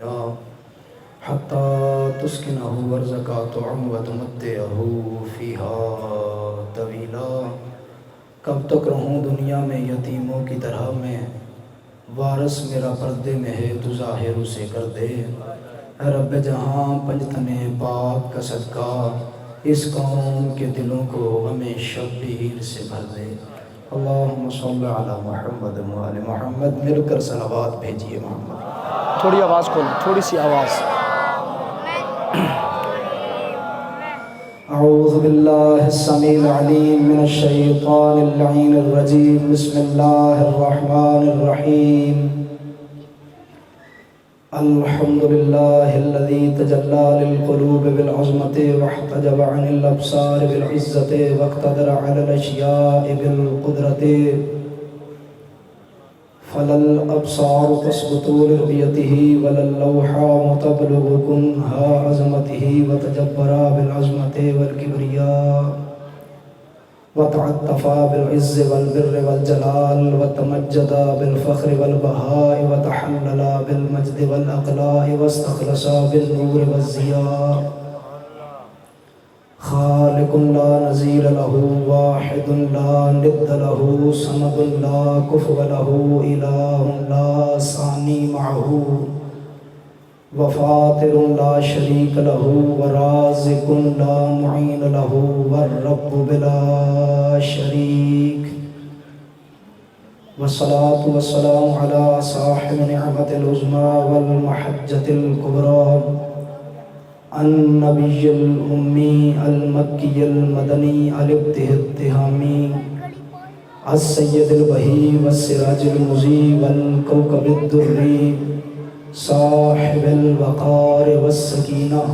حتى تسكنه وارزقا طعم وتمتعه فيها طويلا۔ کب تک رہوں دنیا میں یتیموں کی طرح میں، وارث میرا پردے میں ہے تو ظاہر اسے کر دے۔ اے رب جہاں پنجتن پاک کا صدقہ، اس قوم کے دلوں کو غم شبیر سے بھر دے۔ اللہم صلی علی محمد و آل محمد۔ مل کر صلوات بھیجیے محمد۔ تھوڑی آواز کھولیں، تھوڑی سی آواز۔ اعوذ باللہ السمیع العلیم من الشیطان اللعین الرجیم۔ بسم اللہ الرحمن الرحیم۔ الحمد للہ الذی تجلی للقلوب بالعظمت واحتجب عن الابصار بالعزت واقتدر علی الاشیاء بالقدرت، فلا الابصار تثبت لرؤیته ولا اللوحات تبلغ كنها عظمته، وتجبر بالعظمت والکبریاء، وتعطف بالعز والبر والجلال، وتمجد بالفخر والبهاء، وتحلل بالمجد والاقلاء، واستخلص بالنور والضیاء، خالق لا نظیر له، واحد لا ند له، صمد لا کفو له، الہ لا ثانی معه، وفاطر لا شریک له، ورازق لا معین له، والرب بلا شریک۔ والصلاة والسلام على صاحب نعمة العظمى والمحجة الكبرى، النبی الامی المکی المدنی الابتہ التہامی، السید البہی والسراج المضی والکوکب الدری، صاحب الوقار والسکینہ،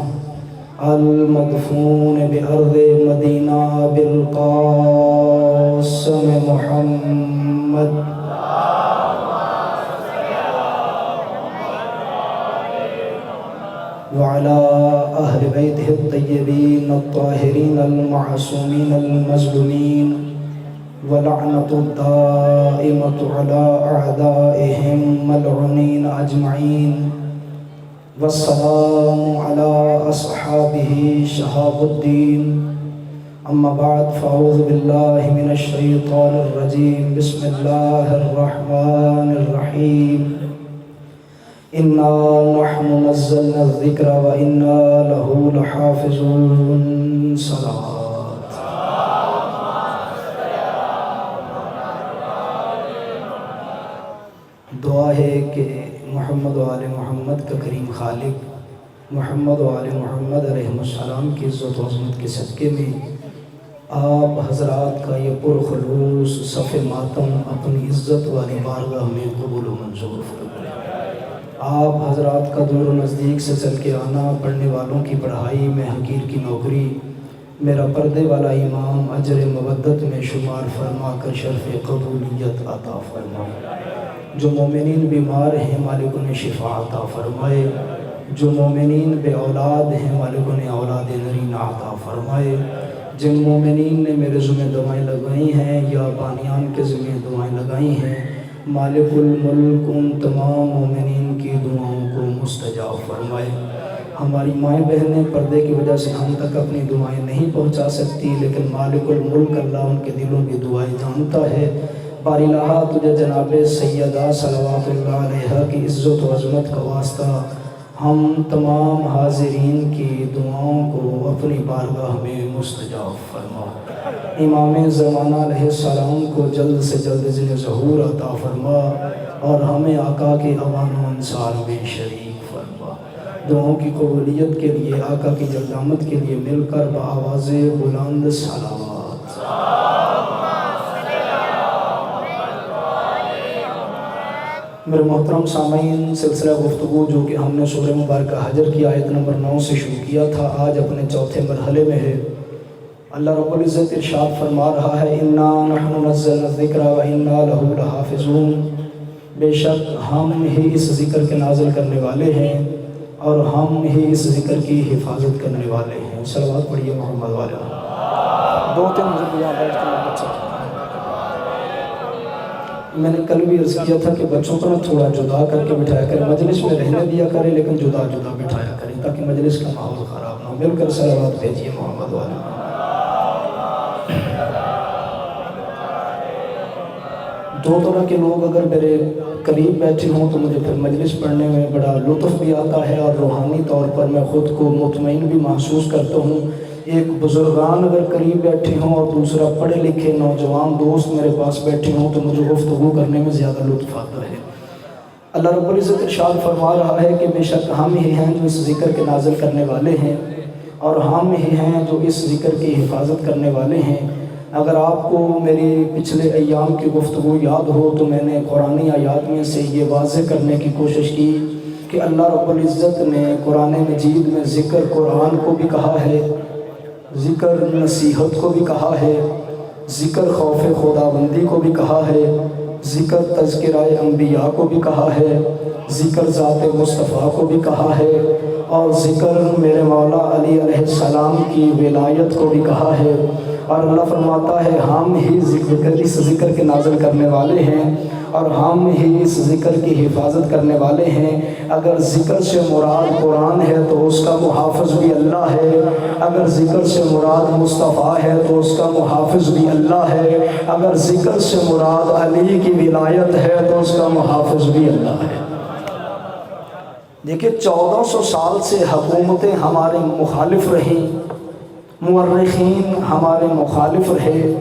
المدفون بأرض مدینہ بالقاسم محمد، وعلى أهل بيته الطيبين الطاهرين المعصومين المظلومين، ولعنة الدائمة على أعدائهم ملعونين أجمعين، والسلام على أصحابه شهاب الدين، أما بعد فأعوذ بالله من الشيطان الرجيم، بسم الله الرحمن الرحيم، إنا نحن نزلنا الذكر وإنا له لحافظون۔ صلوات۔ دعا ہے کہ محمد و آل محمد کا کریم خالق محمد و آل محمد علیہ السلام کی عزت و عظمت کے صدقے میں آپ حضرات کا یہ پرخلوص صف ماتم اپنی عزت والی بارگاہ میں قبول و منظور فرمائے۔ آپ حضرات کا دور و نزدیک سے چل کے آنا، پڑھنے والوں کی پڑھائی میں حقیر کی نوکری، میرا پردے والا امام اجر مودت میں شمار فرما کر شرف قبولیت عطا فرمائے۔ جو مومنین بیمار ہیں مالک انہیں شفا عطا فرمائے، جو مومنین بے اولاد ہیں مالک انہیں اولاد نرین عطا فرمائے، جن مومنین نے میرے ذمہ دعائیں لگائی ہیں یا بانیان کے ذمہ دعائیں لگائی ہیں، مالک الملک ان تمام مومنین کی دعاؤں کو مستجاب فرمائے۔ ہماری مائیں بہنیں پردے کی وجہ سے ہم تک اپنی دعائیں نہیں پہنچا سکتی، لیکن مالک الملک اللہ ان کے دلوں کی دعائیں جانتا ہے۔ باری لہٰ تجھے جناب سیدہ صلوات اللہ علیہ کی عزت و عظمت کا واسطہ ہم تمام حاضرین کی دعاؤں کو اپنی بارگاہ میں مستجاب فرما۔ امام زمانہ علیہ السلام کو جلد سے جلد ذل ظہور عطا فرما، اور ہمیں آقا کے اوان و انصار میں شریک فرما۔ دعاؤں کی قبولیت کے لیے آقا کی جلد آمد کے لیے مل کر بآواز بلند صلوات۔ میرے محترم سامعین، سلسلہ گفتگو جو کہ ہم نے سورہ مبارکہ حجر کی آیت نمبر 9 سے شروع کیا تھا، آج اپنے چوتھے مرحلے میں ہے۔ اللہ رب العزت ارشاد فرما رہا ہے، اِنَّا نَحْنُ نَزَّلْنَا الذِّكْرَ وَإِنَّا لَهُ لَحَافِظُونَ، بے شک ہم ہی اس ذکر کے نازل کرنے والے ہیں اور ہم ہی اس ذکر کی حفاظت کرنے والے ہیں۔ صلوات پڑھیے محمد والے۔ دو تین بزرگ یہاں بیٹھ کے بچے میں نے کل بھی عرض کیا تھا کہ بچوں کو نا تھوڑا جدا کر کے بٹھایا کریں، مجلس میں رہنے دیا کریں لیکن جدا جدا بٹھایا کریں تاکہ مجلس کا ماحول خراب نہ ہو۔ مل کر صلوات بھیجیے محمد والے۔ دو طرح کے لوگ اگر میرے قریب بیٹھے ہوں تو مجھے پھر مجلس پڑھنے میں بڑا لطف بھی آتا ہے اور روحانی طور پر میں خود کو مطمئن بھی محسوس کرتا ہوں۔ ایک بزرگان اگر قریب بیٹھے ہوں اور دوسرا پڑھے لکھے نوجوان دوست میرے پاس بیٹھے ہوں تو مجھے گفتگو کرنے میں زیادہ لطف آتا ہے۔ اللہ رب العزت ارشاد فرما رہا ہے کہ بے شک ہم ہی ہیں جو اس ذکر کے نازل کرنے والے ہیں اور ہم ہی ہیں جو اس ذکر کی حفاظت کرنے والے ہیں۔ اگر آپ کو میری پچھلے ایام کی گفتگو یاد ہو تو میں نے قرآنی آیات میں سے یہ واضح کرنے کی کوشش کی کہ اللہ رب العزت نے قرآن مجید میں ذکر قرآن کو بھی کہا ہے، ذکر نصیحت کو بھی کہا ہے، ذکر خوف خداوندی کو بھی کہا ہے، ذکر تذکرہ انبیاء کو بھی کہا ہے، ذکر ذات مصطفیٰ کو بھی کہا ہے اور ذکر میرے مولا علی علیہ السلام کی ولایت کو بھی کہا ہے۔ اور اللہ فرماتا ہے ہم ہی اس ذکر کے نازل کرنے والے ہیں اور ہم ہی اس ذکر کی حفاظت کرنے والے ہیں۔ اگر ذکر سے مراد قرآن ہے تو اس کا محافظ بھی اللہ ہے، اگر ذکر سے مراد مصطفیٰ ہے تو اس کا محافظ بھی اللہ ہے، اگر ذکر سے مراد علی کی ولایت ہے تو اس کا محافظ بھی اللہ ہے۔ دیکھیں 1400 سال سے حکومتیں ہمارے مخالف رہیں، مورخین ہمارے مخالف رہے،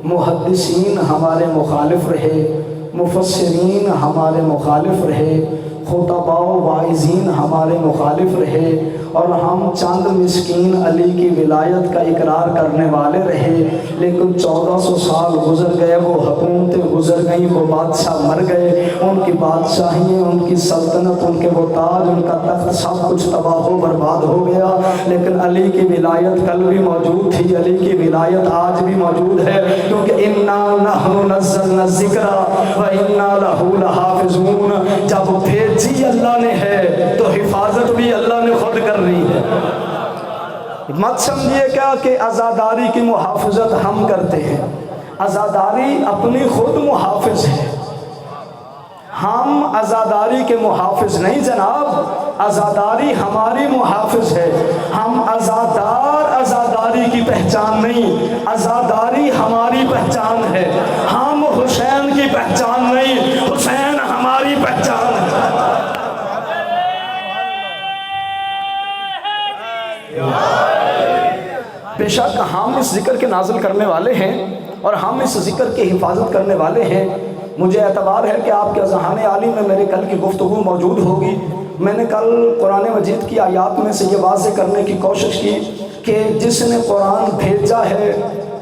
محدثین ہمارے مخالف رہے، مفسرین ہمارے مخالف رہے، خطباء و واعظین ہمارے مخالف رہے اور ہم چند مسکین علی کی ولایت کا اقرار کرنے والے رہے۔ لیکن 1400 سال گزر گئے، وہ حکومتیں گزر گئیں، وہ بادشاہ مر گئے، ان کی بادشاہیاں، ان کی سلطنت، ان کے وہ تاج، ان کا تخت سب کچھ تباہ و برباد ہو گیا۔ لیکن علی کی ولایت کل بھی موجود تھی، علی کی ولایت آج بھی موجود ہے، کیونکہ اِنَّا نَحْنُ نَزَّلْنَا الذِّكْرَ وَإِنَّا لَهُ لَحَافِظُونَ۔ جب بھیجی اللہ نے ہے تو حفاظت بھی اللہ نے خود کرنی ہے۔ مت سمجھیے کیا کہ عزاداری کی محافظت ہم کرتے ہیں، عزاداری اپنی خود محافظ ہے، ہم عزاداری کے محافظ نہیں جناب، عزاداری ہماری محافظ ہے۔ ہم عزاداری کی پہچان نہیں، عزاداری ہماری پہچان ہے۔ ہم حسین کی پہچان نہیں، حسین ہماری پہچان ہے۔ بے شک ہم اس ذکر کے نازل کرنے والے ہیں اور ہم اس ذکر کی حفاظت کرنے والے ہیں۔ مجھے اعتبار ہے کہ آپ کے اذہان عالی میں میرے کل کی گفتگو موجود ہوگی۔ میں نے کل قرآن مجید کی آیات میں سے یہ واضح کرنے کی کوشش کی کہ جس نے قرآن بھیجا ہے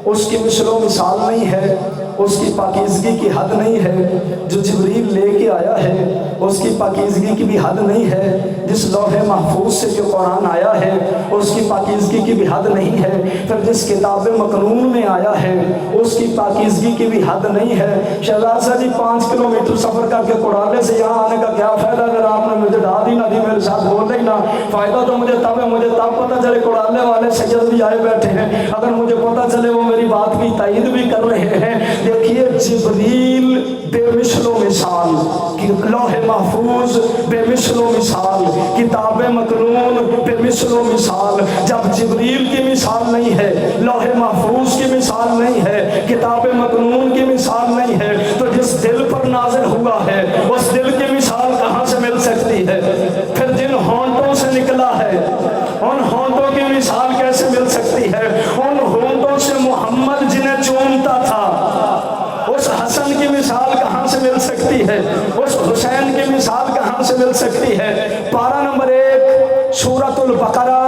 اس کی مثل و مثال نہیں ہے، اس کی پاکیزگی کی حد نہیں ہے۔ جو جبریل لے کے آیا ہے اس کی پاکیزگی کی بھی حد نہیں ہے۔ جس لوح محفوظ سے جو قرآن آیا ہے اس کی پاکیزگی کی بھی حد نہیں ہے۔ پھر جس کتاب مکنون میں آیا ہے اس کی پاکیزگی کی بھی حد نہیں ہے۔ شہزاد جی 5 کلومیٹر سفر کر کے قرآن سے یہاں آنے کا کیا فائدہ اگر آپ نے مجھے ڈال ہی نہ دی، میرے ساتھ بول ہی نہ۔ فائدہ تو مجھے تب ہے، مجھے تب پتہ چلے قرآن والے سید بھی آئے بیٹھے ہیں، اگر مجھے پتہ چلے وہ میری بات کی تائید بھی کر رہے ہیں۔ دیکھیے جبریل بے مثل و مثال، لوح محفوظ بے مثل و مثال، کتاب مکنون بے مثل و مثال۔ جب جبریل کی مثال نہیں ہے، لوح محفوظ کی مثال نہیں ہے، کتاب مکنون کی مثال نہیں ہے، تو جس دل پر نازل ہوا ہے اس دل کی مثال کہاں سے مل سکتی ہے؟ پھر جن ہونٹوں سے نکلا ہے ان ہونٹوں کی مثال کیسے مل سکتی ہے؟ ان ہونٹوں سے محمد جنہیں چومتا تھا اس حسن کی مثال کہاں سے مل سکتی ہے؟ اس حسین کی مثال کہاں سے مل سکتی ہے؟ پارہ نمبر 1 سورۃ البقرہ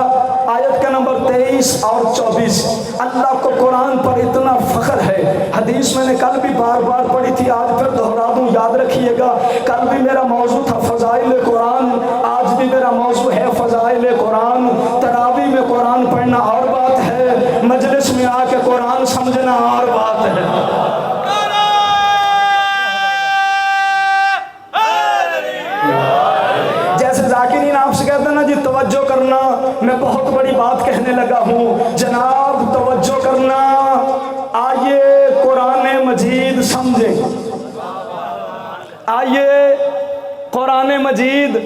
آیت کا نمبر 23 اور 24۔ اللہ کو قرآن پر اتنا فخر ہے۔ حدیث میں نے کل بھی بار بار پڑھی تھی، آج پھر دہرا دوں، یاد رکھیے گا۔ کل بھی میرا موضوع تھا فضائل قرآن، آج بھی میرا موضوع ہے فضائل قرآن۔ تراویح میں قرآن پڑھنا اور بات ہے، مجلس میں آ کے قرآن سمجھنا اور بات ہے۔ ذاکرین آپ سے کہتے ہیں نا جی توجہ کرنا، میں بہت بڑی بات کہنے لگا ہوں جناب، توجہ کرنا۔ آئیے قرآن مجید سمجھیں، مجید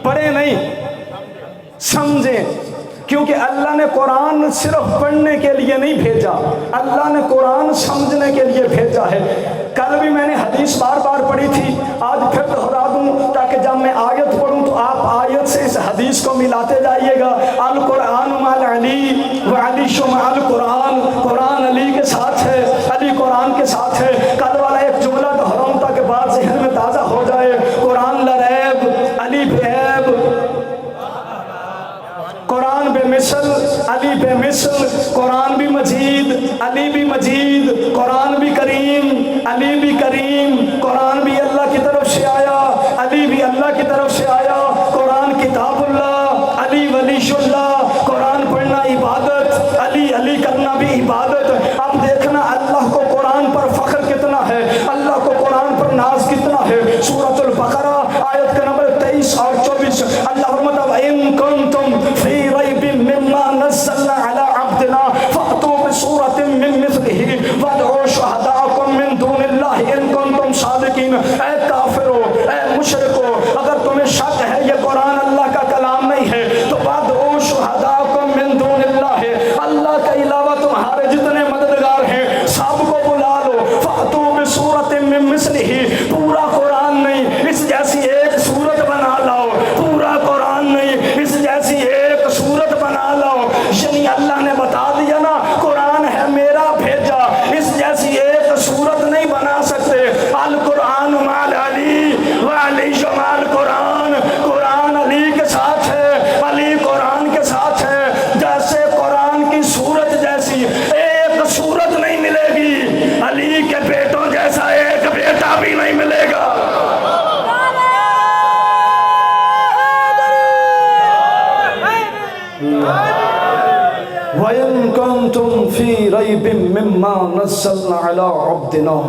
پڑھیں نہیں سمجھیں، کیونکہ اللہ نے قرآن صرف پڑھنے کے لیے نہیں بھیجا، اللہ نے قرآن سمجھنے کے لیے بھیجا ہے۔ کل بھی میں نے حدیث بار بار پڑھی تھی، آج پھر دہرا دوں تاکہ جب میں آیت پڑھوں تو آپ آیت سے اس حدیث کو ملاتے جائیے گا۔ القرآن مع علی وعلی مع القرآن، قرآن علی کے ساتھ ہے، علی قرآن کے ساتھ ہے۔ کل والا ایک جملہ دہراؤں تاکہ بات ذہن میں تازہ ہو جائے۔ قرآن لریب، علی بے عیب، قرآن بے مثل، علی بے مثل، قرآن بھی مجید، علی بھی مجید، قرآن بھی کریم، علی بھی کریم، قرآن بھی اللہ کی طرف سے آیا، علی بھی اللہ کی طرف سے آیا۔ قرآن کتاب اللہ، علی ولی اللہ، قرآن پڑھنا عبادت، علی علی کرنا بھی عبادت۔ اب دیکھنا اللہ کو قرآن پر فخر کتنا ہے، اللہ کو قرآن پر ناز کتنا ہے۔ سورۃ البقرہ آیت کا نمبر 23 اور 24، اللہ فرماتا ہے وَإِن كُنتُمْ فِي رَيْبٍ مِّمَّا نَزَّلْنَا عَلَىٰ عَبْدِنَا فَأْتُوا بِسُورَةٍ مِّن مِّثْلِهِ وَادْعُوا شُهَدَاءَكُم مِّن دُونِ اللَّهِ إِن كُنتُمْ صَادِقِينَ۔ اے کافرو، اے مشرکو، اگر تمہیں شک ہے یہ قرآن اللہ کا کلام نہیں ہے تو وَادْعُوا شُهَدَاءَكُم مِّن دُونِ اللَّهِ، اللہ کے علاوہ تمہارے جتنے مددگار ہیں سب کو بلا لو۔ فَأْتُوا بِسُورَةٍ مِّن مِّثْلِهِ، پورا قرآن نہیں، اس جیسی ایک سورت بنا لاؤ، پورا قرآن نہیں، اس جیسی ایک سورت بنا لاؤ۔ یعنی اللہ نے بتا دیا نا قرآن ہے میرا بھیجا، اس جیسی ایک سورت نہیں بنا سکتے۔ القرآن مع علی وعلی مع القرآن، قرآن علی کے ساتھ ہے، علی قرآن کے ساتھ ہے۔ جیسے قرآن کی سورت جیسی ایک سورت نہیں ملے گی، علی کے بیٹوں جیسا ایک بیٹا بھی نہیں ملے گا۔ وَإِن كُنتُمْ فِي رَيْبٍ مِّمَّا نَزَّلْنَا عَلَىٰ عَبْدِنَا،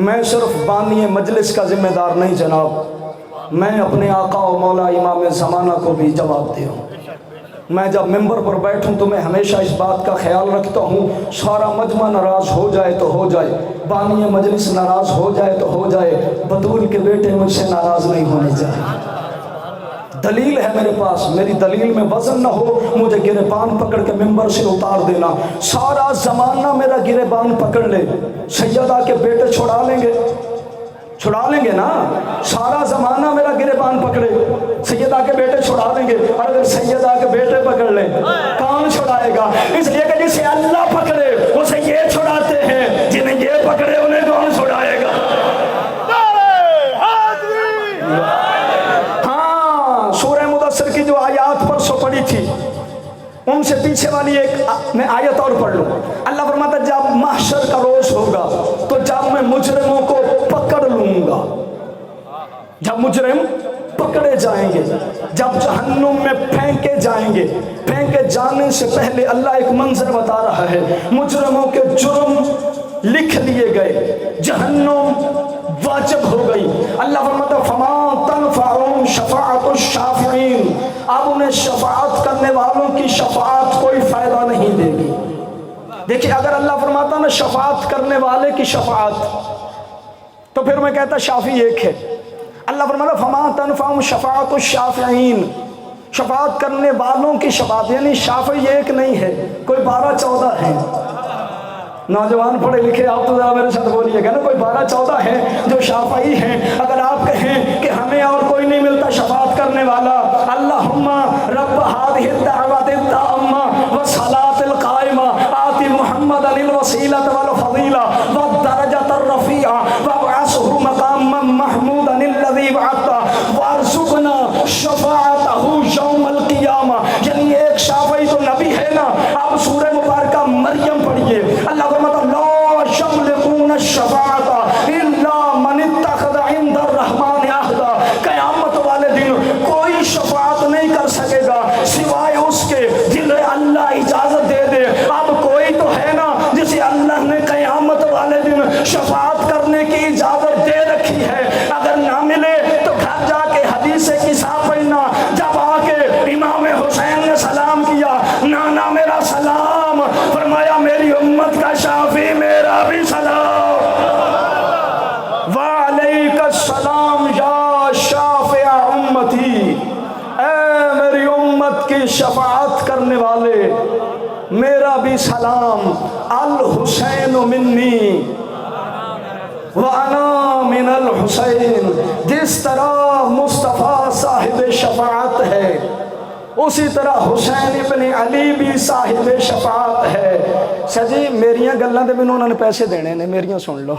میں صرف بانی مجلس کا ذمہ دار نہیں جناب، میں اپنے آقا و مولا امام زمانہ کو بھی جواب دیا ہوں۔ میں جب ممبر پر بیٹھوں تو میں ہمیشہ اس بات کا خیال رکھتا ہوں سارا مجمع ناراض ہو جائے تو ہو جائے، بانی مجلس ناراض ہو جائے تو ہو جائے، بطول کے بیٹے مجھ سے ناراض نہیں ہونے چاہیے۔ دلیل ہے میرے پاس، میری دلیل میں وزن نہ ہو مجھے گریبان پکڑ کے ممبر سے اتار دینا۔ سارا زمانہ میرا گریبان پکڑ لے، سیدہ کے بیٹے چھڑا لیں گے، چھڑا لیں گے نا، سارا زمانہ میرا گریبان پکڑے، سیدہ کے بیٹے چھڑا لیں گے، اور اگر سیدہ کے بیٹے پکڑ لیں کون چھڑائے گا؟ اس لیے کہ جسے اللہ پکڑے اسے یہ چھڑاتے ہیں، جنہیں یہ پکڑے انہیں کون چھڑائے گا؟ ہاں، سورہ مدثر کی جو آیات پرسوں پڑھی تھی ان سے پیچھے والی ایک میں آیت اور پڑھ لوں۔ اللہ فرماتا ہے جب محشر کا روز ہوگا تو جب میں مجرموں کو پکڑ لوں گا، جب مجرم پکڑے جائیں گے، جب جہنم میں پھینکے جائیں گے، پھینکے جانے سے پہلے اللہ ایک منظر بتا رہا ہے، مجرموں کے جرم لکھ لیے گئے، جہنم واجب ہو گئی۔ اللہ فرماتا ہے فَمَا تَنْفَعُهُمْ شَفَاعَةُ الشَّافِعِينَ، اب انہیں شفاعت کرنے والوں کی شفاعت کوئی فائدہ نہیں دے گی۔ دیکھیں اگر اللہ فرماتا نا شفاعت کرنے والے کی شفاعت، تو پھر میں کہتا شافی ایک ہے۔ اللہ فرماتا فَمَا تَنْفَعُهُمْ شَفَاعَةُ الشَّافِعِينَ، شفاعت کرنے والوں کی شفاعت، یعنی شافعی ایک نہیں ہے، کوئی 12-14 ہیں۔ نوجوان پڑھے لکھے آپ تو ذرا میرے ساتھ بولیے گا نا، کوئی 12-14 ہیں جو شافعی ہیں۔ اگر آپ کہیں کہ ہمیں اور کوئی نہیں ملتا شفاعت کرنے والا، اللہم رب هذه الدعوة التامة والصلاة القائمة آت محمدا الوسیلة والفضیلة والدرجة الرفیعة وابعثه مقاما محمودا الذی وعدته وارزقنا شفاعته یوم القیامہ۔ یعنی ایک شافعی تو نبی ہے نا۔ آپ سورہ مبارکہ مریم پڑھیے، اللہ فرماتا لا یملکون الشفاعة الا من اتخذ عند الرحمن عہدا، قیامت والے دن کوئی شفاعت نہیں کر سکے گا سوائے اس کے جنہیں اللہ اجازت دے دے۔ اب کوئی تو ہے نا جسے اللہ نے قیامت والے دن شفاعت کرنے کی اجازت دے رکھی ہے، اگر نہ ملے تو گھر جا کے حدیث قصہ پڑھنا، جب آ کے امام حسین نے سلام کیا، نانا میرا سلام، فرمایا میری امت کا شافی میرا بھی سلام، وعلیک السلام یا شافع امت کی شفاعت کرنے والے، میرا بھی سلام، الحسین منی وَأَنَا مِنَ الْحُسَيْن۔ جس طرح مصطفیٰ صاحب شفاعت ہے، اسی طرح حسین ابن علی بھی صاحب شفاعت ہے۔ سجی میریاں گلاں دے مینوں انہوں نے پیسے دینے نے، میریاں سن لو۔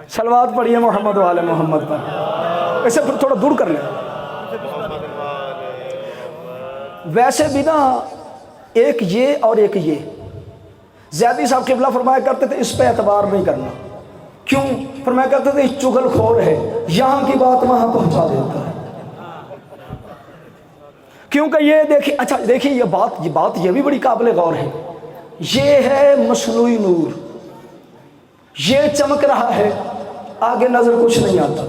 صلوات پڑھیے محمد و آل محمد پر، اسے پھر تھوڑا دور کر لیں۔ ویسے بھی نا ایک یہ اور ایک یہ، زیادی صاحب قبلہ فرمایا کرتے تھے اس پہ اعتبار نہیں کرنا۔ کیوں؟ فرمایا کرتے تھے چغل خور ہے، یہاں کی بات وہاں پہنچا دیتا ہے۔ کیونکہ یہ دیکھیں، اچھا دیکھیں یہ بات یہ بھی بڑی قابل غور ہے۔ یہ ہے مصنوعی نور، یہ چمک رہا ہے، آگے نظر کچھ نہیں آتا۔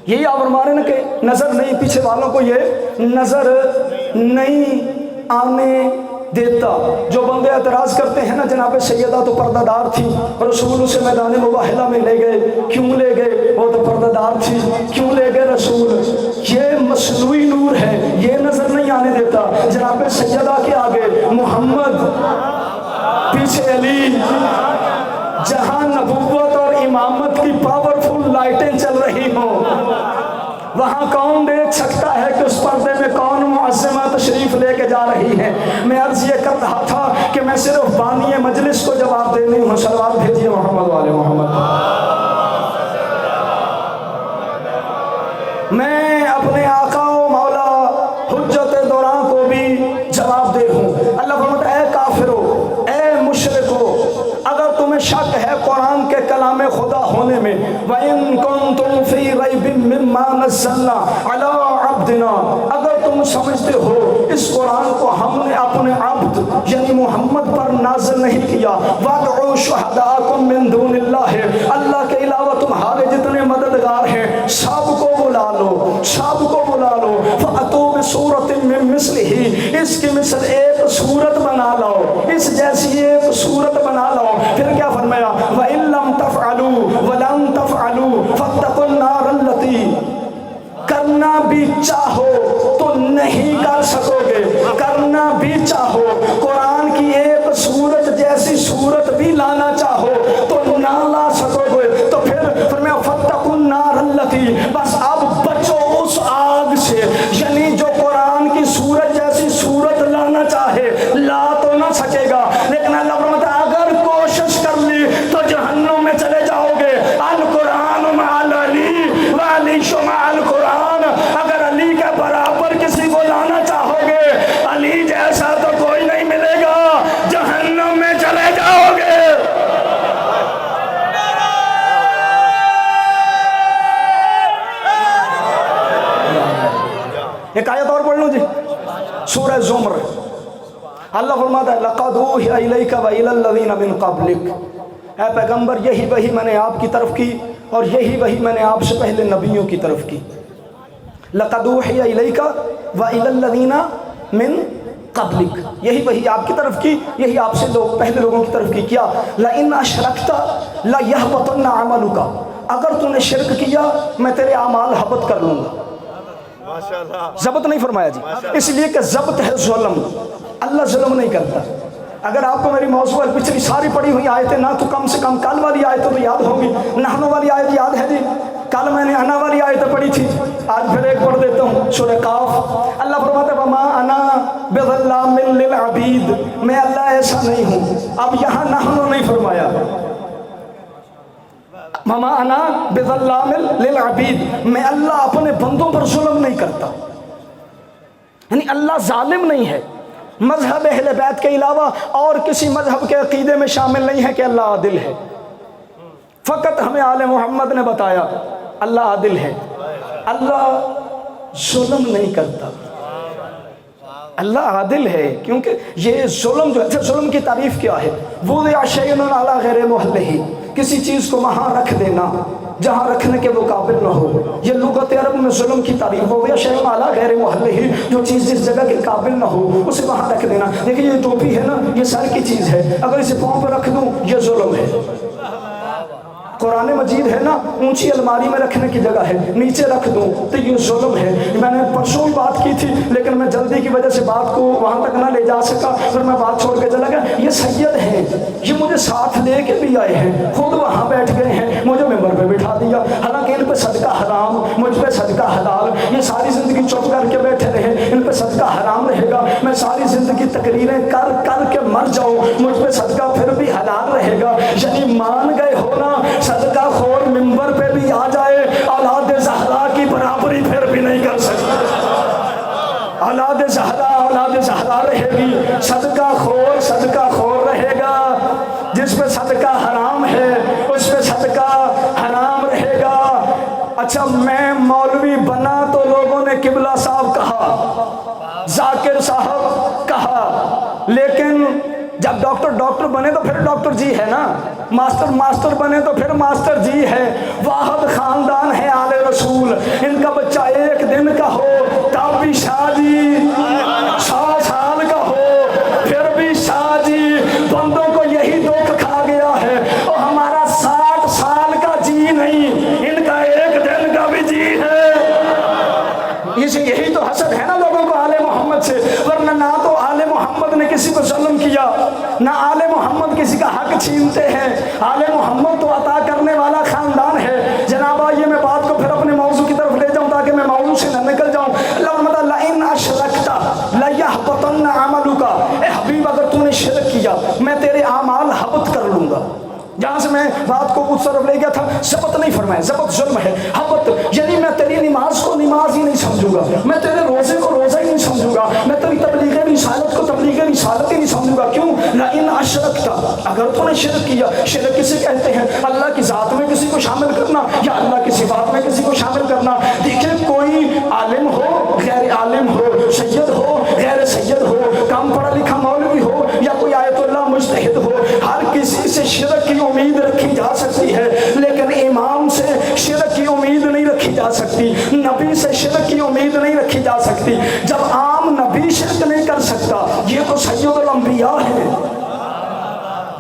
یہی آپ فرما رہے ہیں کہ نظر نہیں، پیچھے والوں کو یہ نظر نہیں آنے دیتا۔ جو بندے اعتراض کرتے ہیں نا جناب سیدہ تو پردہ دار تھی، رسول اسے میدان مباہلہ میں لے گئے، کیوں لے گئے؟ وہ تو پردہ دار تھی، کیوں لے گئے رسول؟ یہ مصنوعی نور ہے، یہ نظر نہیں آنے دیتا۔ جناب سیدہ کے آگے محمد، پیچھے علی، جہاں نبوت اور امامت کی پاورفل لائٹیں چل رہی ہوں، وہاں کون دیکھ سکتا ہے کہ اس پردے میں کون معظمہ تشریف لے کے جا رہی ہے؟ میں عرض یہ کر رہا تھا کہ میں صرف بانی مجلس کو جواب دینی ہوں۔ صلوات بھیجیے محمد والے محمد۔ میں اپنے آقا و مولا حجت دوراں کو بھی جواب دے ہوں۔ اللہ فرماتا ہے اے کافرو، اے مشرکو، اگر تمہیں شک ہے قرآن کے کلام خدا ہونے میں، وَإِن كُنتُمْ فِي رَيْبٍ مِّمَّا نَزَّلْنَا عَلَىٰ عَبْدِنَا، اگر تم سمجھتے ہو اس قرآن کو ہم نے اپنے عبد یعنی محمد پر نازل نہیں کیا، وَادْعُوا شُهَدَاءَكُم مِّن دُونِ اللَّهِ، اللہ کے علاوہ تمہارے جتنے مددگار ہیں سب کو بلا لو، سب کو بلا لو، فَأْتُوا بِسُورَةٍ مِّن مِّثْلِهِ، اس کی مثل ایک صورت بنا لو، اس جیسی ایک صورت بنا لو۔ پھر کیا فرمایا؟ وَإِن لَّمْ تَفْعَلُوا وَلَن تَفْعَلُوا فَاتَّقُوا النَّارَ الَّتِي، کرنا بھی چاہو تو نہیں کر سکو گے، کرنا بھی چاہو، قرآن کی ایک صورت جیسی صورت بھی لانا چاہو تو نہ لا سکو گے۔ تو پھر فرمایا فَاتَّقُوا النَّارَ الَّتِي، بس اب بچو اس آگ سے، یعنی جو قرآن کی صورت جیسی صورت لانا چاہے لا تو نہ سکے گا، لیکن اللہ فرماتا ہے اگر کوشش کر لی تو جہنم میں چلے جاؤ گے۔ القرآن مع علی وعلی مع القرآن، اگر علی کے برابر کسی کو لانا چاہو گے، علی جیسا تو کوئی نہیں ملے گا، جہنم میں چلے جاؤ گے۔ ایک آیت اور پڑھ لوں جی، سورہ زمر، اللہ فرماتا ہے لَقَدْ أُوحِيَ إِلَيْكَ وَإِلَى الَّذِينَ مِن قَبْلِكَ، اے پیغمبر یہی وحی میں نے آپ کی طرف کی اور یہی وحی میں نے آپ سے پہلے نبیوں کی طرف کی۔ لَقَدْ أُوحِيَ إِلَيْكَ وَإِلَى الَّذِينَ مِن قَبْلِكَ، یہی وحی آپ کی طرف کی، یہی آپ سے پہلے لوگوں کی طرف کی۔ کیا؟ لَإِنْ أَشْرَكْتَ لَيَحْبَطَنَّ عَمَلُكَ، اگر تو نے شرک کیا میں تیرے اعمال حبط کر لوں گا۔ ضبط نہیں فرمایا جی، اس لیے کہ ضبط ہے ظلم، اللہ ظلم نہیں کرتا۔ اگر آپ کو میری موضوع پچھلی ساری پڑھی ہوئی آیتیں نہ تو کم سے کم کل والی آیتیں تو یاد ہوں گی۔ نحنو والی آیت یاد ہے جی، کل میں نے انا والی آیتیں پڑھی تھی، آج پھر ایک پڑھ دیتا ہوں، سورہ قاف۔ اللہ فرماتا ہے وما انا بظلام للعبید، میں اللہ ایسا نہیں ہوں۔ اب یہاں نحنو نہیں فرمایا، وما انا بظلام للعبید، میں اللہ اپنے بندوں پر ظلم نہیں کرتا، یعنی اللہ ظالم نہیں ہے۔ مذہب اہل بیت کے علاوہ اور کسی مذہب کے عقیدے میں شامل نہیں ہے کہ اللہ عادل ہے، فقط ہمیں آل محمد نے بتایا اللہ عادل ہے، اللہ ظلم نہیں کرتا، اللہ عادل ہے۔ کیونکہ یہ ظلم جو ہے، ظلم کی تعریف کیا ہے؟ وضع شیء علی غیر محلہ، کسی چیز کو وہاں رکھ دینا جہاں رکھنے کے وہ قابل نہ ہو، یہ لغت عرب میں ظلم کی تعریف ہو گیا۔ شیء علی غیر محلہ، جو چیز جس جگہ کے قابل نہ ہو اسے وہاں رکھ دینا۔ دیکھیں یہ ٹوپی ہے نا، یہ سر کی چیز ہے، اگر اسے پاؤں پر رکھ دوں یہ ظلم ہے۔ قرآن مجید ہے نا اونچی الماری میں رکھنے کی جگہ ہے، نیچے رکھ دوں تو یہ ظلم ہے۔ میں نے پرسوں بھی بات کی تھی لیکن میں جلدی کی وجہ سے بات کو وہاں تک نہ لے جا سکا، پھر میں بات چھوڑ کے چلا گیا۔ یہ سید ہیں، یہ مجھے ساتھ لے کے بھی آئے ہیں، خود وہاں بیٹھ گئے ہیں، مجھے ممبر پہ بٹھا دیا، حالانکہ ان پہ صدقہ حرام، مجھ پہ صدقہ حلال۔ یہ ساری زندگی چپ کر کے بیٹھے رہے، ان پہ صدقہ حرام رہے گا۔ میں ساری زندگی تقریریں کر کر کے مر جاؤں، مجھ پہ صدقہ پھر بھی حلال رہے گا۔ یعنی مان گئے ہو نا، صدقہ خور ممبر پہ بھی آ جائے، اولاد زہرا کی برابری پھر بھی نہیں کر سکتا۔ اولاد زہرا رہے گی، صدقہ خور رہے گا۔ جس پہ صدقہ حرام ہے اس پہ صدقہ حرام رہے گا۔ اچھا میں مولوی بنا تو لوگوں نے قبلہ صاحب کہا، ذاکر صاحب کہا، لیکن جب ڈاکٹر بنے تو پھر ڈاکٹر جی ہے نا، ماسٹر بنے تو پھر ماسٹر جی ہے۔ واحد خاندان ہے آل رسول، ان کا بچہ ایک دن کا ہو تب بھی شاہ جی، 100 سال کا ہو پھر بھی شاہ جی۔ بندوں کو یہی دکھ کھا گیا ہے، اور ہمارا 60 سال کا جی نہیں، ان کا ایک دن کا بھی جی ہے۔ یہی تو حسد ہے نا لوگوں کو آل محمد سے، ورنہ نہ تو آل محمد نے کسی کو ظلم کیا، نہ آل محمد کسی کا حق چھینتے ہیں۔ آل محمد تو عطا کرنے والا خاندان ہے۔ جناب آئیے میں بات کو پھر اپنے موضوع کی طرف لے جاؤں تاکہ میں موضوع سے نہ نکل جاؤں۔ اللہ فرماتا ہے لئن اشرکت لیحبطن عملک، اے حبیب اگر تو نے شرک کیا میں تیرے اعمال حبط کر لوں گا۔ جہاں سے میں بات کو اس طرف لے گیا تھا، ضبط نہیں فرمایا، ضبط ظلم ہے، حبط یعنی میں تیری نماز کو نماز ہی نہیں سمجھوں گا، میں تیرے روزے کو روزہ ہی نہیں سمجھوں گا، میں تیری تبلیغ رسالت کو تبلیغ رسالت ہی نہیں سمجھوں گا۔ کیوں؟ لئن اشرکت، اگر تو نے شرک کیا، شرک کسے کہتے ہیں؟ اللہ کی ذات میں کسی کو شامل کرنا یا اللہ کی صفات میں کسی کو شامل کرنا۔ دیکھیں کوئی عالم ہو غیر عالم ہو، سید ہو غیر سید ہو، کم پڑھا لکھا مولوی ہو یا کوئی آیت اللہ مجتہد ہو، ہر کسی سے شرک کی امید رکھی جا سکتی ہے، لیکن امام سے شرک کی امید نہیں رکھی جا سکتی، نبی سے شرک کی امید نہیں رکھی جا سکتی۔ جب عام نبی شرک نہیں کر سکتا، یہ تو سید الانبیاء ہے۔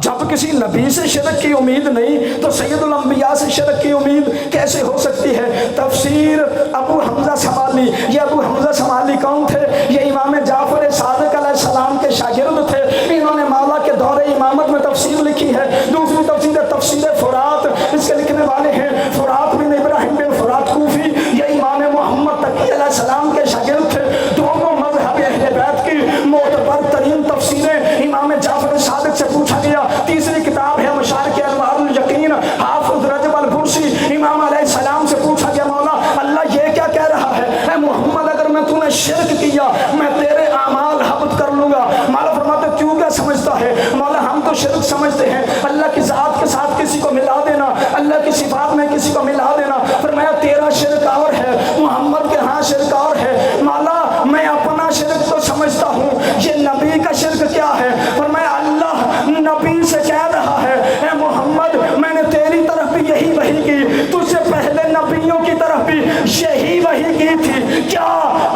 جب کسی نبی سے شرک کی امید نہیں تو سید الانبیاء سے شرک کی امید کیسے ہو سکتی ہے؟ تفسیر ابو حمزہ سمالی، یہ ابو حمزہ سمالی کون تھے؟ یہ امام جعفر صادق علیہ السلام کے شاگرد تھے۔ انہوں نے مولا کے دور امامت میں تفسیر لکھی ہے۔ دوسری تفسیر ہے تفسیر فرات، اس کے لکھنے والے ہیں فرات بن ابراہیم بن فرات کوفی، یہ امام محمد تقی علیہ السلام کے شاگرد تھے۔ دونوں مذہب اہل بیت کی معتبر ترین تفسیریں امام جعفر صادق سے پوچھا گیا۔ تیسری کتاب ہے مشارق انوار الیقین، حافظ رجب البرسی، امام علیہ السلام سے پوچھا گیا مولا اللہ یہ کیا کہہ رہا ہے؟ اے محمد اگر میں تو نے شرک کیا میں تیرے اعمال حبط کر لوں گا۔ مولا فرماتے کیوں کیا سمجھتا ہے؟ مولا ہم تو شرک سمجھتے ہیں اللہ کی ذات کے ساتھ کسی کو ملا دینا، اللہ کی صفات میں کسی کو ملا دینا۔ فرمایا تیرا شرک اور ہے، محمد کے ہاں شرک اور ہے۔ مولا میں اپنا شرک تو سمجھتا ہوں، یہ نبی کا شرک کیا ہے؟ فرمایا اللہ نبی سے کہہ رہا ہے اے محمد میں نے تیری طرف بھی یہی وحی کی، تجھ سے پہلے نبیوں کی طرف بھی یہی وحی کی تھی۔ کیا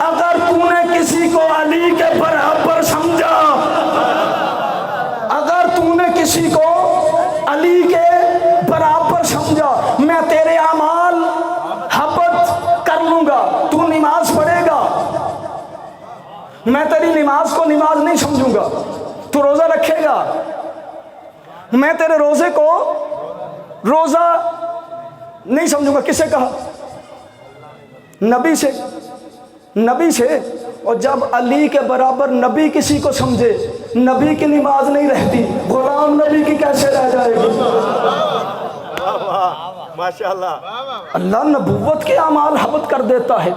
اگر تو نے کسی کو علی کے برابر سمجھا، اگر تو نے کسی کو علی کے برابر سمجھا میں تیرے اعمال حبط کر لوں گا۔ تو نماز پڑھے گا، میں تیری نماز کو نماز نہیں سمجھوں گا۔ تو روزہ رکھے گا، میں تیرے روزے کو روزہ نہیں سمجھوں گا۔ کس سے کہا؟ نبی سے، نبی سے۔ اور جب علی کے برابر نبی کسی کو سمجھے، نبی کی نماز نہیں رہتی، غلام نبی کی کیسے رہ جائے گی؟ ماشاءاللہ اللہ نبوت کے اعمال حبط کر دیتا ہے۔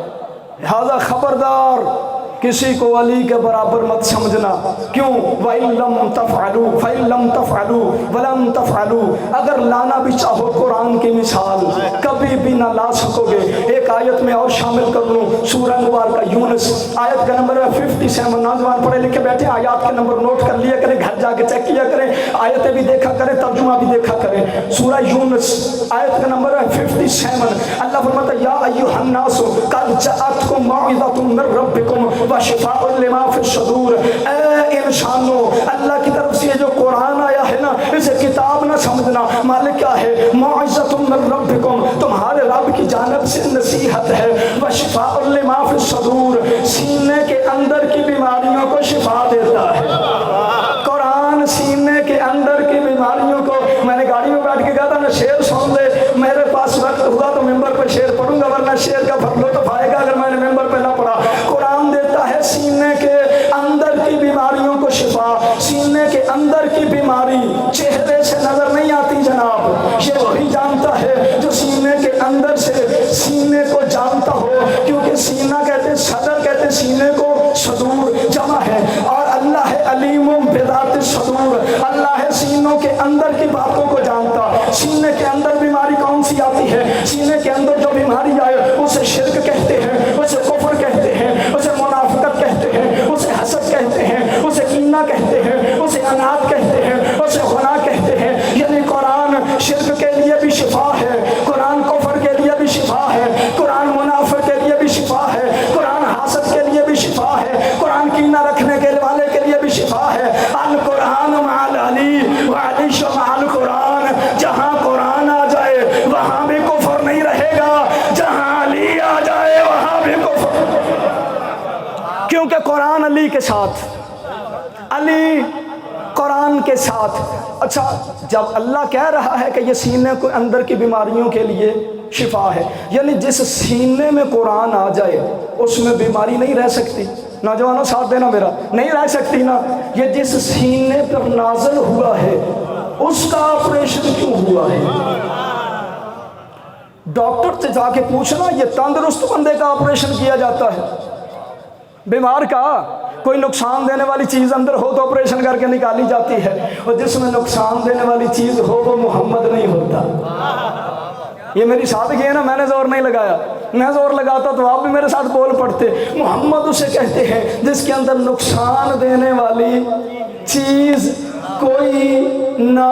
لہذا خبردار کسی کو علی کے برابر مت سمجھنا۔ کیوں؟ وَإِن لَمْ تَفْعَلُوا فَإِن لَمْ تَفْعَلُوا وَلَمْ تَفْعَلُوا، اگر لانا بھی چاہو قرآن کی مثال کبھی بھی نہ لا سکو گے۔ ایک آیت میں اور شامل کر لوں، سورہ مبارکہ یونس، آیت کا نمبر ہے 57۔ نوجوان پڑھے لکھے بیٹھے آیات کے نمبر نوٹ کر لیا کریں، گھر جا کے چیک کیا کریں، آیتیں بھی دیکھا کریں، ترجمہ بھی دیکھا کریں۔ سورہ یونس آیت کا نمبر ہے 57۔ اللہ فرماتا ہے یا ایھا الناس قد جاءتکم موعظۃ من ربکم وشفاء لما فی الصدور، اے انسانو اللہ کی طرف سے جو قرآن آیا ہے نا اسے کتاب نہ سمجھنا، مالک کیا ہے؟ موعظۃ من ربکم، تمہارے رب کی جانب سے نصیحت ہے، وشفاء لما فی الصدور، سینے کے اندر کی بیماریوں کو شفا دیتا ہے۔ قرآن سینے کے اندر کی بیماریوں کو، میں نے گاڑی میں بیٹھ کے کہا تھا نا شعر سن لے، میرے پاس وقت ہوا تو ممبر پہ شعر پڑھوں گا، ورنہ شعر کا پھر لطف آئے گا اگر میں نے ممبر پہ نہ پڑھا۔ قرآن دیتا ہے سینے کے اندر کی بیماریوں کو شفا۔ سینے کے اندر کی بیماری چہرے سے نظر نہیں آتی جناب، یہ وہی جانتا ہے جو سینے کے اندر سے سینے کو جانتا ہو، کیونکہ سینہ کہتے ہیں، صدر کہتے ہیں سینے کو، صدور جمع ہے، اور اللہ ہے علیم بذات الصدور، اللہ ہے سینوں کے اندر کی باتوں کو جانتا۔ سینے کے اندر بیماری کون سی آتی ہے؟ سینے کے اندر جو بیماری آئے اسے شرک کہتے ہیں، اسے کفر کہتے ہیں، اسے منافقت کہتے ہیں، اسے حسد کہتے ہیں، اسے کینہ کہتے ہیں، اسے اناد کہتے ہیں، اسے غنا کہتے ہیں۔ یعنی قرآن شرک کے لیے بھی شفا ہے، قرآن کفر کے لیے بھی شفا ہے، قرآن منافق کے لیے بھی شفا ہے، قرآن حسد کے لیے بھی شفا ہے، قرآن کینہ رکھنے کے والے کے لیے بھی شفا ہے۔ القرآن مع العلی وعلی مع القرآن، جہاں قرآن آ جائے وہاں بھی کفر نہیں رہے گا، جہاں علی آ جائے وہاں بھی کفر، کیونکہ قرآن علی کے ساتھ، علی قرآن کے ساتھ۔ اچھا، جب اللہ کہہ رہا ہے کہ یہ سینے کے اندر کی بیماریوں کے لیے شفا ہے، یعنی جس سینے میں قرآن آ جائے اس میں بیماری نہیں رہ سکتی۔ نوجوانوں ساتھ دینا میرا، نہیں رہ سکتی نا۔ یہ جس سینے پر نازل ہوا ہے اس کا آپریشن کیوں ہوا ہے؟ ڈاکٹر سے جا کے پوچھنا، یہ تندرست بندے کا آپریشن کیا جاتا ہے، بیمار کا کوئی نقصان دینے والی چیز اندر ہو تو آپریشن کر کے نکالی جاتی ہے، اور جس میں نقصان دینے والی چیز ہو وہ محمد نہیں ہوتا۔ یہ میری سادگی ہے نا، میں نے زور نہیں لگایا، میں زور لگاتا تو آپ بھی میرے ساتھ بول پڑتے۔ محمد اسے کہتے ہیں جس کے اندر نقصان دینے والی چیز کوئی نہ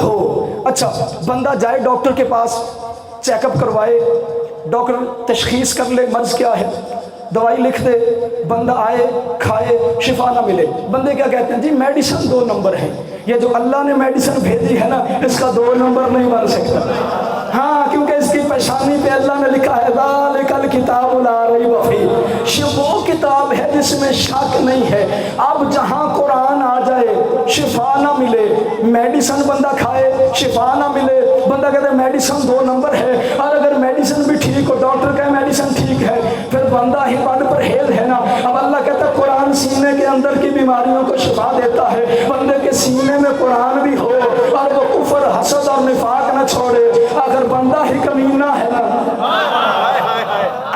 ہو۔ اچھا، بندہ جائے ڈاکٹر کے پاس، چیک اپ کروائے، ڈاکٹر تشخیص کر لے مرض کیا ہے، دوائی لکھ دے، بندہ آئے کھائے، شفا نہ ملے، بندے کیا کہتے ہیں؟ جی میڈیسن 2 نمبر ہے، یہ جو اللہ نے میڈیسن بھیجی ہے نا اس کا 2 نمبر نہیں بن سکتا۔ ہاں، کیونکہ اس کی پیشانی پہ اللہ نے لکھا ہے ذالک الکتاب لا ریب فیہ، یہ وہ کتاب ہے جس میں شک نہیں ہے۔ اب جہاں قرآن آ جائے شفا نہ ملے، میڈیسن بندہ کھائے شفا نہ ملے، بندہ کہتے ہیں میڈیسن 2 نمبر ہے، اور اگر میڈیسن بھی ٹھیک ہو، ڈاکٹر کہے میڈیسن ٹھیک ہے، پھر بندہ ہی بڑھ پرہیز ہے نا۔ اب اللہ کہتا ہے قرآن سینے کے اندر کی بیماریوں کو شفا دیتا ہے، بندے کے سینے میں قرآن بھی ہو اور وہ کفر حسد اور نفاق نہ چھوڑے، اگر بندہ ہی کمینہ ہے نا،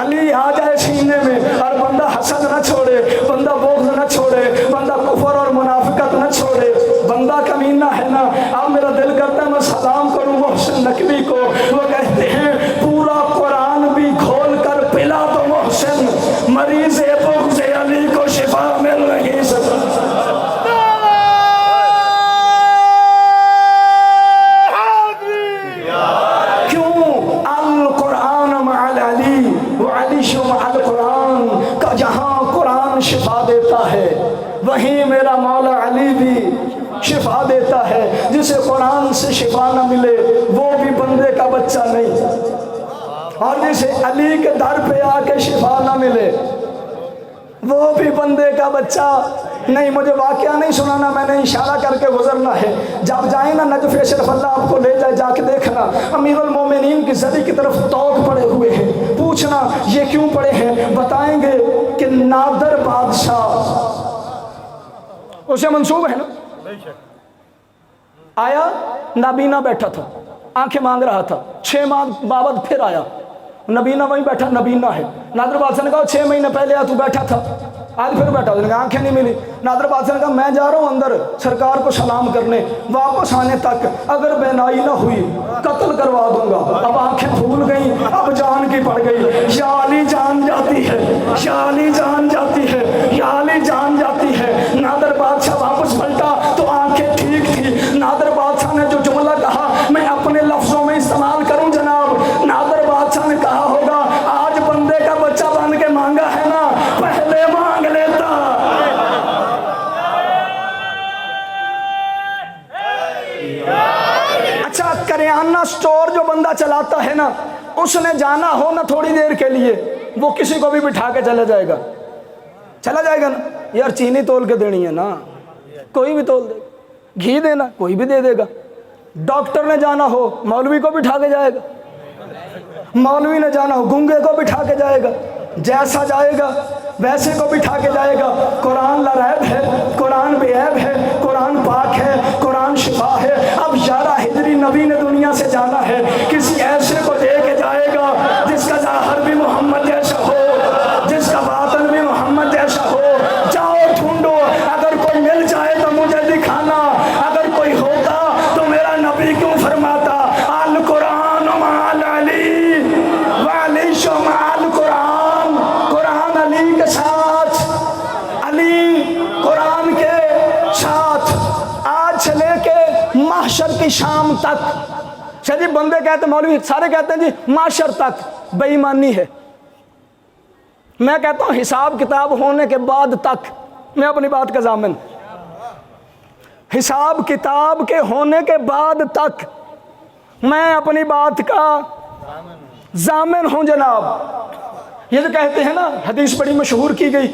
علی آ جائے سینے میں اور بندہ حسد نہ چھوڑے، بندہ بغض نہ چھوڑے، بندہ کفر اور منافقت نہ چھوڑے، بندہ کمینہ ہے نا۔ اب میرا دل کرتا ہے میں سلام کروں محسن نقوی کو، وہ کہتے ہیں پورا قرآن بھی کھول کر پلا تو محسن، مریض بغض علی کو شفا مل نہیں سکتا۔ جہاں قرآن شفا دیتا ہے وہیں میرا مولا علی بھی شفا دیتا ہے۔ جسے قرآن سے شفا نہ ملے وہ بھی بندے کا بچہ نہیں، اور جسے علی کے در پہ آ کے شفا نہ ملے وہ بھی بندے کا بچہ نہیں۔ مجھے واقعہ نہیں سنانا، میں نے اشارہ کر کے گزرنا ہے۔ جب جائیں نا نجف اشرف، اللہ آپ کو لے جائے، جا کے دیکھنا امیر المومنین کی زری کی طرف توق پڑے ہوئے ہیں، پوچھنا یہ کیوں پڑے ہیں، بتائیں گے کہ نادر بادشاہ اسے منسوب ہے نا، آیا نابینا بیٹھا تھا، آنکھیں مانگ رہا تھا، 6 ماہ بعد پھر آیا، نبینا وہیں بیٹھا، نبینا ہے۔ نادر بادشاہ نے کہا 6 مہینے پہلے تو بیٹھا تھا، آج پھر بیٹھا، اس نے کہا آنکھیں نہیں ملی۔ نادر بادشاہ نے کہا میں جا رہا ہوں اندر سرکار کو سلام کرنے، واپس آنے تک اگر بینائی نہ ہوئی قتل کروا دوں گا۔ اب آنکھیں پھول گئیں، اب جان کی پڑ گئی، یا علی جان جاتی ہے، یا علی جان جاتی ہے، یا علی جان جاتی ہے۔ نادر بادشاہ واپس پلٹا تو آنکھیں ٹھیک تھی۔ نادر بادشاہ نے جو جملہ کہا میں اپنے لفظوں میں استعمال کروں جناب، نادر بادشاہ نے کہا ہوگا آج بندے کا بچہ بن کے مانگا ہے نا، پہلے مانگ لیتا۔ کریانہ سٹور جو بندہ چلاتا ہے نا، اس نے جانا ہو نا تھوڑی دیر کے لیے، وہ کسی کو بھی بٹھا کے چلا جائے گا نا، یار چینی تول کے دینی ہے نا، کوئی بھی تول دے گا، گھی دینا کوئی بھی دے دے گا۔ ڈاکٹر نے جانا ہو مولوی کو بٹھا کے جائے گا، مولوی نے جانا ہو گنگے کو بٹھا کے جائے گا، جیسا جائے گا ویسے کو بٹھا کے جائے گا۔ قرآن لریب ہے، قرآن بے عیب ہے، قرآن پاک ہے، قرآن شفا ہے۔ اب 11 ہجری نبی نے دنیا سے جانا ہے، کسی ایسے کو دے کے جائے گا جس کا ظاہر بھی محمد جیسا ہو، جس کا باطن بھی محمد جیسا ہو۔ جاؤ ڈھونڈو، اگر کوئی مل جائے تو مجھے دکھانا، اگر کوئی ہوتا تو میرا نبی کیوں فرماتا القرآن مع علی وعلی مع القرآن، قرآن علی کے ساتھ، علی قرآن کے ساتھ۔ آج سے لے کے محشر کی شام تک، شاید بندے کہتے ہیں، مولوی سارے کہتے ہیں جی محشر تک، بے ایمانی ہے۔ میں کہتا ہوں حساب کتاب ہونے کے بعد تک، میں اپنی بات کا ضامن، حساب کتاب کے ہونے کے بعد تک میں اپنی بات کا ضامن ہوں جناب۔ یہ جو کہتے ہیں نا، حدیث بڑی مشہور کی گئی،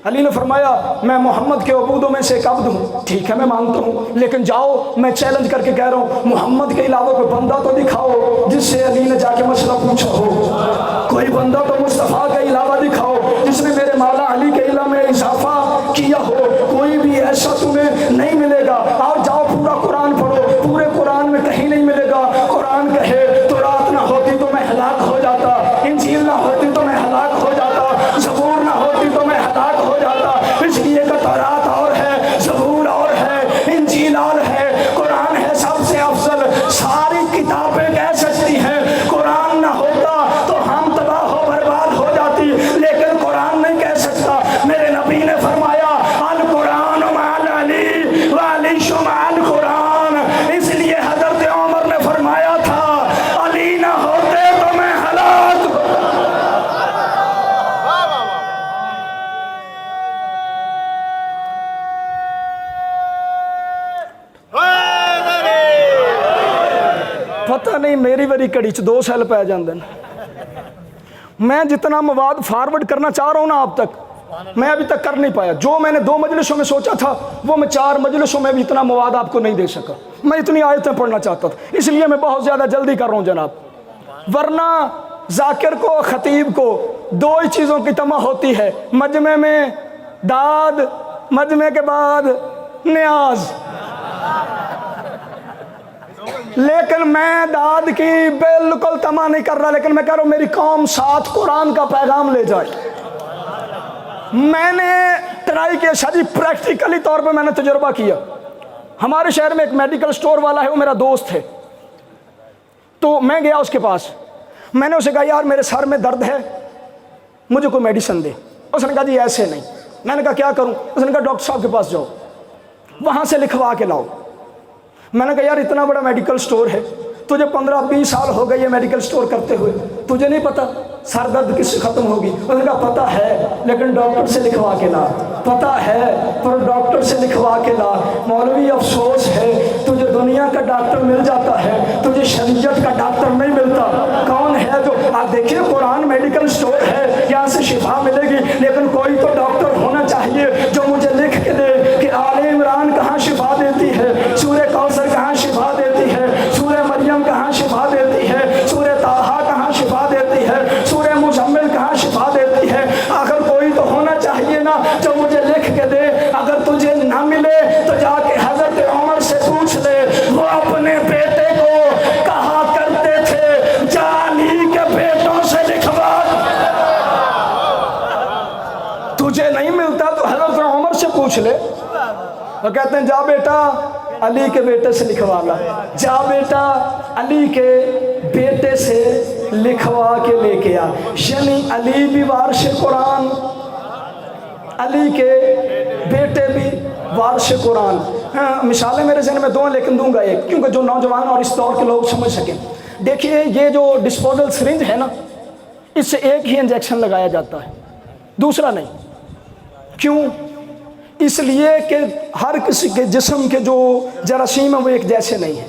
علی نے فرمایا میں محمد کے عبودوں میں سے ایک عبد ہوں، ٹھیک ہے میں مانتا ہوں، لیکن جاؤ میں چیلنج کر کے کہہ رہا ہوں محمد کے علاوہ کوئی بندہ تو دکھاؤ جس سے علی نے جا کے مسئلہ پوچھا ہو، کوئی بندہ تو مصطفیٰ کے علاوہ دکھاؤ جس نے میرے مولا علی کے علم میں اضافہ کیا ہو، کوئی بھی ایسا تمہیں نہیں ملے گا۔ اور جاؤ پورا قرآن پڑھو، پورے قرآن میں کہیں نہیں ملے گا۔ قرآن کہے تو رات نہ ہوتی تو میں ہلاک ہو جاتا، انجیل نہ ہوتی تو میں ہلاک ہو جاتا، زبور نہ ہوتی تو میں ہلاک ہو جاتا، اس لیے کہ تورات اور ہے، زبور اور ہے، انجیل اور ہے، قرآن ہے سب سے افضل۔ ساری کتابیں کہہ سکتی ہیں قرآن نہ ہوتا تو ہم تباہ ہو برباد ہو جاتی، لیکن قرآن نہیں کہہ سکتا۔ میرے نبی نے فرمایا القرآن مع علی وعلی مع القرآن، اس لیے حضرت عمر نے فرمایا تھا علی نہ ہوتے تو میں ہلاک۔ پتہ نہیں میری وری کڑی چ 2 سال پہ جاندے ہیں۔ میں جتنا مواد فارورڈ کرنا چاہ رہا ہوں نا آپ تک، میں ابھی تک کر نہیں پایا۔ جو میں نے 2 مجلسوں میں سوچا تھا وہ میں 4 مجلسوں میں بھی اتنا مواد آپ کو نہیں دے سکا۔ میں اتنی آیتیں پڑھنا چاہتا تھا، اس لیے میں بہت زیادہ جلدی کر رہا ہوں جناب۔ ورنہ ذاکر کو، خطیب کو 2 ہی چیزوں کی طمع ہوتی ہے، مجمع میں داد، مجمع کے بعد نیاز۔ لیکن میں داد کی بالکل طمع نہیں کر رہا، لیکن میں کہہ رہا ہوں میری قوم ساتھ قرآن کا پیغام لے جائے۔ میں نے ٹرائی کیا، شادی پریکٹیکلی طور پہ میں نے تجربہ کیا۔ ہمارے شہر میں ایک میڈیکل سٹور والا ہے، وہ میرا دوست ہے، تو میں گیا اس کے پاس، میں نے اسے کہا یار میرے سر میں درد ہے، مجھے کوئی میڈیسن دے۔ اس نے کہا جی ایسے نہیں۔ میں نے کہا کیا کروں؟ اس نے کہا ڈاکٹر صاحب کے پاس جاؤ، وہاں سے لکھوا کے لاؤ۔ میں نے کہا یار اتنا بڑا میڈیکل سٹور ہے، تجھے 15-20 سال ہو گئے یہ میڈیکل سٹور کرتے ہوئے، تجھے نہیں پتا سر درد کس سے ختم ہوگی؟ اس نے کہا پتہ ہے لیکن ڈاکٹر سے لکھوا کے لا، پتہ ہے پر ڈاکٹر سے لکھوا کے لا۔ مولوی افسوس ہے تجھے دنیا کا ڈاکٹر مل جاتا ہے، تجھے شریعت کا ڈاکٹر نہیں ملتا۔ کون ہے جو آپ دیکھیے قرآن میڈیکل سٹور ہے، یہاں سے شفا ملے گی، لیکن کوئی تو ڈاکٹر ہونا چاہیے جو مجھے لکھ کے دے کہ آل عمران کہاں شفا دیتی ہے، سورہ کوثر کہاں شفا دیتی ہے، سورہ مریم کہاں شفا دیتی ہے، سورہ طٰہٰ کہاں شفا دیتی ہے، سورہ مزمل کہاں شفا دیتی ہے۔ اگر کوئی تو ہونا چاہیے نا جو مجھے لکھ کے دے۔ اگر تجھے نہ ملے تو جا کے حضرت عمر سے پوچھ لے، وہ اپنے بیٹے کو کہا کرتے تھے جا علی کے بیٹوں سے لکھوا۔ تجھے نہیں ملتا تو حضرت عمر سے پوچھ لے۔ وہ کہتے ہیں جا بیٹا علی کے بیٹے سے لکھوا لا، جا بیٹا علی کے بیٹے سے لکھوا کے لے کے آ۔ یعنی علی بھی وارث قرآن، علی کے بیٹے بھی وارث قرآن۔ مثالیں میرے ذہن میں 2 ہیں لیکن دوں گا ایک، کیونکہ جو نوجوان اور اس دور کے لوگ سمجھ سکیں۔ دیکھیے یہ جو ڈسپوزل سرنج ہے نا، اس سے ایک ہی انجیکشن لگایا جاتا ہے، دوسرا نہیں۔ کیوں؟ اس لیے کہ ہر کسی کے جسم کے جو جراثیم ہیں وہ ایک جیسے نہیں ہیں۔